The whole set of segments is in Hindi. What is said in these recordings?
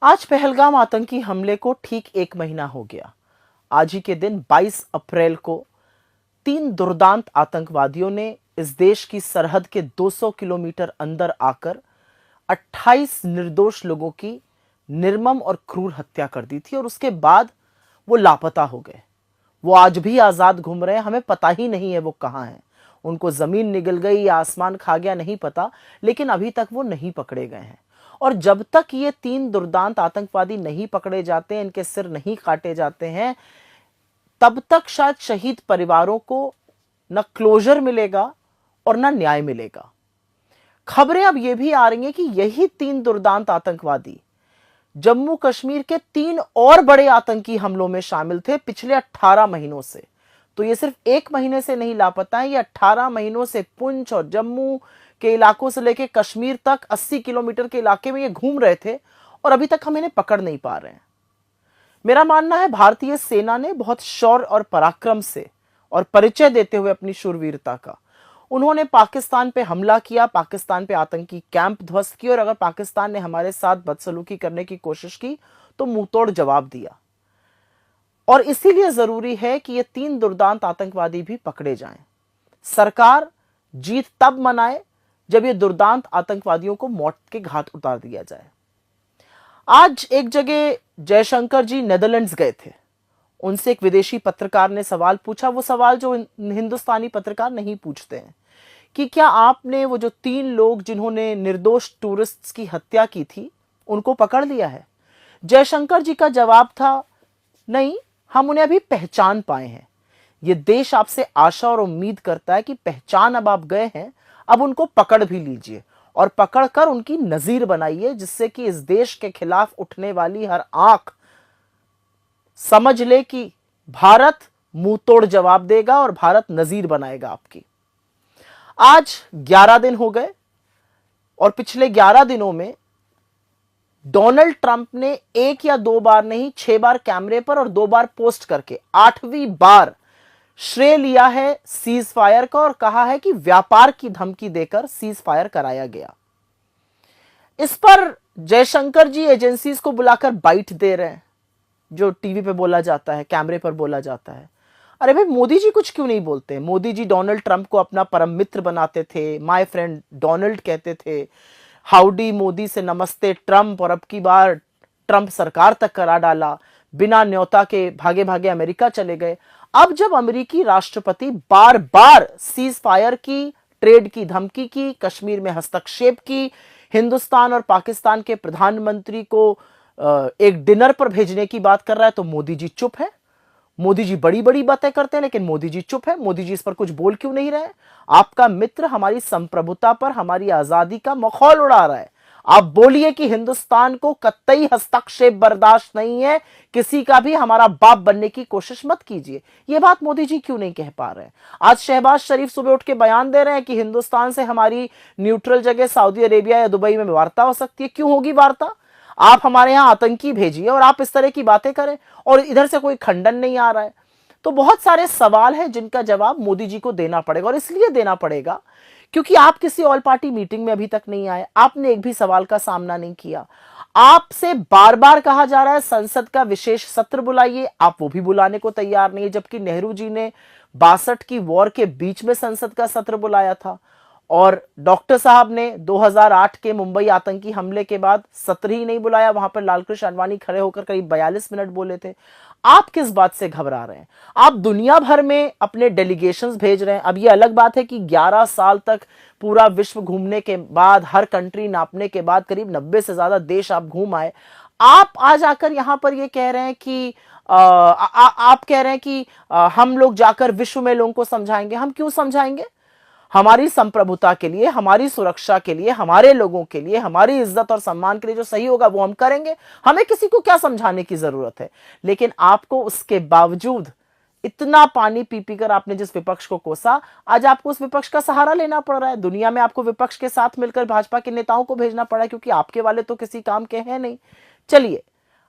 आज पहलगाम आतंकी हमले को ठीक 1 महीना हो गया। आज ही के दिन 22 अप्रैल को 3 दुर्दांत आतंकवादियों ने इस देश की सरहद के 200 किलोमीटर अंदर आकर 28 निर्दोष लोगों की निर्मम और क्रूर हत्या कर दी थी और उसके बाद वो लापता हो गए। वो आज भी आजाद घूम रहे हैं, हमें पता ही नहीं है वो कहाँ हैं। उनको जमीन निगल गई या आसमान खा गया नहीं पता, लेकिन अभी तक वो नहीं पकड़े गए हैं। और जब तक ये 3 दुर्दांत आतंकवादी नहीं पकड़े जाते, इनके सिर नहीं काटे जाते हैं, तब तक शायद शहीद परिवारों को न क्लोजर मिलेगा और न न्याय मिलेगा। खबरें अब ये भी आ रही हैं कि यही 3 दुर्दांत आतंकवादी जम्मू कश्मीर के 3 और बड़े आतंकी हमलों में शामिल थे पिछले 18 महीनों से। तो ये सिर्फ 1 महीने से नहीं लापता है, ये 18 महीनों से पुंछ और जम्मू के इलाकों से लेकर कश्मीर तक 80 किलोमीटर के इलाके में ये घूम रहे थे और अभी तक हम इन्हें पकड़ नहीं पा रहे हैं। मेरा मानना है भारतीय सेना ने बहुत शौर्य और पराक्रम से और परिचय देते हुए अपनी शूरवीरता का उन्होंने पाकिस्तान पे हमला किया, पाकिस्तान पे आतंकी कैंप ध्वस्त किए और अगर पाकिस्तान ने हमारे साथ बदसलूकी करने की कोशिश की तो मुंहतोड़ जवाब दिया। और इसीलिए जरूरी है कि ये 3 दुर्दांत आतंकवादी भी पकड़े जाएं। सरकार जीत तब मनाए जब ये दुर्दांत आतंकवादियों को मौत के घाट उतार दिया जाए। आज एक जगह जयशंकर जी नेदरलैंड्स गए थे, उनसे एक विदेशी पत्रकार ने सवाल पूछा, वो सवाल जो हिंदुस्तानी पत्रकार नहीं पूछते हैं, कि क्या आपने वो जो 3 लोग जिन्होंने निर्दोष टूरिस्ट्स की हत्या की थी उनको पकड़ लिया है? जयशंकर जी का जवाब था, नहीं, हम उन्हें अभी पहचान पाए हैं। ये देश आपसे आशा और उम्मीद करता है कि पहचान अब आप गए हैं, अब उनको पकड़ भी लीजिए और पकड़कर उनकी नजीर बनाइए, जिससे कि इस देश के खिलाफ उठने वाली हर आंख समझ ले कि भारत मुंह तोड़ जवाब देगा और भारत नजीर बनाएगा आपकी। आज 11 दिन हो गए और पिछले 11 दिनों में डोनाल्ड ट्रंप ने 1 या 2 बार नहीं 6 बार कैमरे पर और 2 बार पोस्ट करके 8वीं बार श्रेय लिया है सीज फायर का और कहा है कि व्यापार की धमकी देकर सीज फायर कराया गया। इस पर जयशंकर जी एजेंसीज को बुलाकर बाइट दे रहे हैं, जो टीवी पे बोला जाता है, कैमरे पर बोला जाता है। अरे भाई, मोदी जी कुछ क्यों नहीं बोलते? मोदी जी डोनाल्ड ट्रंप को अपना परम मित्र बनाते थे, माय फ्रेंड डोनाल्ड कहते थे, हाउडी मोदी से नमस्ते ट्रंप, और अब की बार ट्रंप सरकार तक करा डाला, बिना न्योता के भागे भागे अमेरिका चले गए। अब जब अमेरिकी राष्ट्रपति बार बार सीज फायर की, ट्रेड की धमकी की, कश्मीर में हस्तक्षेप की, हिंदुस्तान और पाकिस्तान के प्रधानमंत्री को एक डिनर पर भेजने की बात कर रहा है, तो मोदी जी चुप है। मोदी जी बड़ी बड़ी बातें करते हैं लेकिन मोदी जी चुप है। मोदी जी इस पर कुछ बोल क्यों नहीं रहे? आपका मित्र हमारी संप्रभुता पर, हमारी आजादी का मखौल उड़ा रहा है। आप बोलिए कि हिंदुस्तान को कतई हस्तक्षेप बर्दाश्त नहीं है, किसी का भी हमारा बाप बनने की कोशिश मत कीजिए। यह बात मोदी जी क्यों नहीं कह पा रहे हैं? आज शहबाज शरीफ सुबह उठ के बयान दे रहे हैं कि हिंदुस्तान से हमारी न्यूट्रल जगह सऊदी अरेबिया या दुबई में वार्ता हो सकती है। क्यों होगी वार्ता? आप हमारे यहां आतंकी भेजिए और आप इस तरह की बातें करें और इधर से कोई खंडन नहीं आ रहा है। तो बहुत सारे सवाल हैं जिनका जवाब मोदी जी को देना पड़ेगा, और इसलिए देना पड़ेगा क्योंकि आप किसी ऑल पार्टी मीटिंग में अभी तक नहीं आए, आपने एक भी सवाल का सामना नहीं किया। आपसे बार बार कहा जा रहा है संसद का विशेष सत्र बुलाइए, आप वो भी बुलाने को तैयार नहीं है, जबकि नेहरू जी ने 62 की वॉर के बीच में संसद का सत्र बुलाया था और डॉक्टर साहब ने 2008 के मुंबई आतंकी हमले के बाद सत्र ही नहीं बुलाया। वहां पर लालकृष्ण आडवाणी खड़े होकर करीब 42 मिनट बोले थे। आप किस बात से घबरा रहे हैं? आप दुनिया भर में अपने डेलीगेशंस भेज रहे हैं। अब ये अलग बात है कि 11 साल तक पूरा विश्व घूमने के बाद, हर कंट्री नापने के बाद करीब 90 से ज्यादा देश आप घूम आए। आप आज आकर यहां पर ये कह रहे हैं कि आप कह रहे हैं कि हम लोग जाकर विश्व में लोगों को समझाएंगे। हम क्यों समझाएंगे? हमारी संप्रभुता के लिए, हमारी सुरक्षा के लिए, हमारे लोगों के लिए, हमारी इज्जत और सम्मान के लिए जो सही होगा वो हम करेंगे। हमें किसी को क्या समझाने की जरूरत है? लेकिन आपको उसके बावजूद इतना पानी पी पी कर आपने जिस विपक्ष को कोसा, आज आपको उस विपक्ष का सहारा लेना पड़ रहा है। दुनिया में आपको विपक्ष के साथ मिलकर भाजपा के नेताओं को भेजना पड़ा है, क्योंकि आपके वाले तो किसी काम के हैं नहीं। चलिए,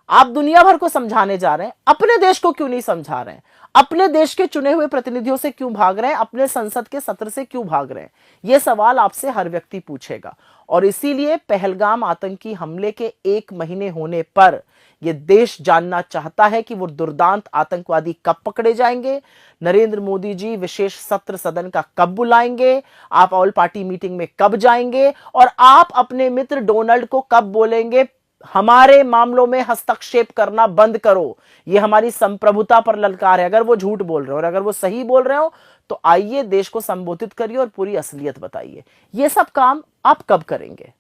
आप दुनिया भर को समझाने जा रहे हैं, अपने देश को क्यों नहीं समझा रहे हैं? अपने देश के चुने हुए प्रतिनिधियों से क्यों भाग रहे हैं? अपने संसद के सत्र से क्यों भाग रहे हैं? यह सवाल आपसे हर व्यक्ति पूछेगा और इसीलिए पहलगाम आतंकी हमले के 1 महीने होने पर यह देश जानना चाहता है कि वो दुर्दांत आतंकवादी कब पकड़े जाएंगे। नरेंद्र मोदी जी विशेष सत्र सदन का कब बुलाएंगे, आप ऑल पार्टी मीटिंग में कब जाएंगे, और आप अपने मित्र डोनाल्ड को कब बोलेंगे हमारे मामलों में हस्तक्षेप करना बंद करो। यह हमारी संप्रभुता पर ललकार है। अगर वो झूठ बोल रहे हो और अगर वो सही बोल रहे हो तो आइए देश को संबोधित करिए और पूरी असलियत बताइए। ये सब काम आप कब करेंगे?